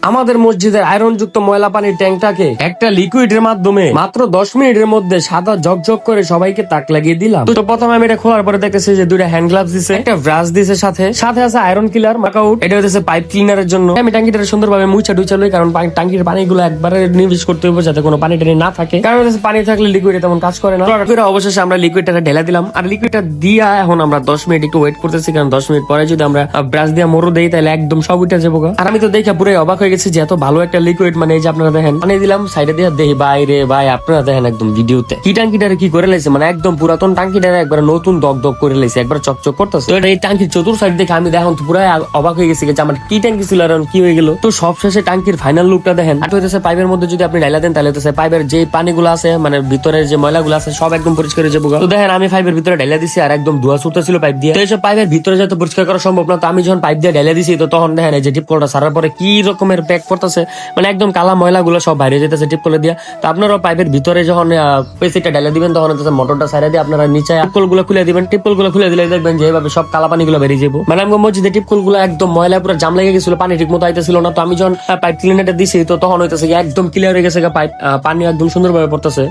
আমাদের মসজিদের আয়রন যুক্ত ময়লা পানির ট্যাঙ্কটাকে একটা লিকুইডের মাধ্যমে মাত্র 10 মিনিটের মধ্যে সাদা ঝকঝক করে সবাইকে তাক লাগিয়ে দিলাম। তো প্রথমে আমি এটা খোলার পরে দেখতেছি যে দুইটা হ্যান্ড গ্লাভস দিছে, একটা ব্রাশ দিছে, সাথে সাথে আছে আয়রন কিলার মার্কআউট। এটা হচ্ছে পাইপ ক্লিনারের জন্য। আমি ট্যাঙ্কিটা সুন্দরভাবে মুছা টুচা লই, কারণ টাঙ্কির পানিগুলো একবারে নির্বিষ করতে হবে যাতে কোনো পানি টানি না থাকে, কারণ হচ্ছে পানি থাকলে লিকুইডে তেমন কাজ করে না। অবশেষে আমরা লিকুইডটা ঢেলা দিলাম, আর লিকুইডটা দিয়া এখন আমরা 10 মিনিট একটু ওয়েট করতেছি, কারণ 10 মিনিট পরে যদি আমরা ব্রাশ দিয়ে মরু দেই তাহলে একদম সব উঠে যাবো। আর আমি তো দেখে পুরো অবাক হয়ে গেছি যে এত ভালো একটা লিকুইড, মানে এই যে আপনারা দেখেন পানি দিলাম সাইডে দিয়ে দেখি বাইরে ভাই আপনারা দেখেন একদম ভিডিওতে কি টাঙ্কিটারে কি করে লাইছে, মানে একদম পুরাতন টাঙ্কিটারে একবার নতুন দগ দগ করে লাইছে, একবার চকচক করতেছে। তো এই টাঙ্কির চতুর সাইড দেখে আমি দেখুন পুরো অবাক হয়ে গেছি যে আমার কি ট্যাঙ্কি ছিল আর কি হয়ে গেল। তো সবশেষে টাঙ্কির ফাইনাল লুকটা দেখেন। আর হইতেছে পাইপের মধ্যে যদি আপনি ঢাইলা দেন তাহলে হইতেছে পাইপের যে পানিগুলো আছে মানে ভিতরের যে ময়লাগুলো আছে সব একদম পরিষ্কার হয়ে যাবো। তো দেখেন আমি পাইপের ভিতরে ঢাইলা দিছি আর একদম ধোয়া ছুটতেছিল পাইপ দিয়ে। তো এইসব পাইপের ভিতরে যাতে পরিষ্কার করা সম্ভব না, তো আমি যখন পাইপ দিয়ে ঢাইলা দিছি তো তখন দেখেন এই যে টিপ কলটা সারার পরে কি রকমের প্যাক করতেছে, মানে একদম কালা ময়লা গুলো সব বাইরে যেতেছে টিপ কলে দিয়ে। তো আপনারা পাইপের ভিতরে যখন পেসিটা ঢাইলা দিবেন তখন হচ্ছে মোটরটা সাইডে দিয়ে আপনারা নিচে টিপকল গুলো খুলে দিবেন। টিপকল গুলো খুলে দিলে দেখবেন যে এইভাবে সব কালা পানি গুলো বেরিয়ে যাবো। মানে আমি মসজিদে টিপকল গুলো একদম ময়লা পুরো জাম লেগে গেছিল, পানি ঠিক মতো আইতেছিল না। তো আমি যখন পাইপ ক্লিনারটা দিছি তো তখন হইতেছে একদম ক্লিয়ার হয়ে গেছে পাইপ, পানি একদম সুন্দরভাবে পড়তেছে।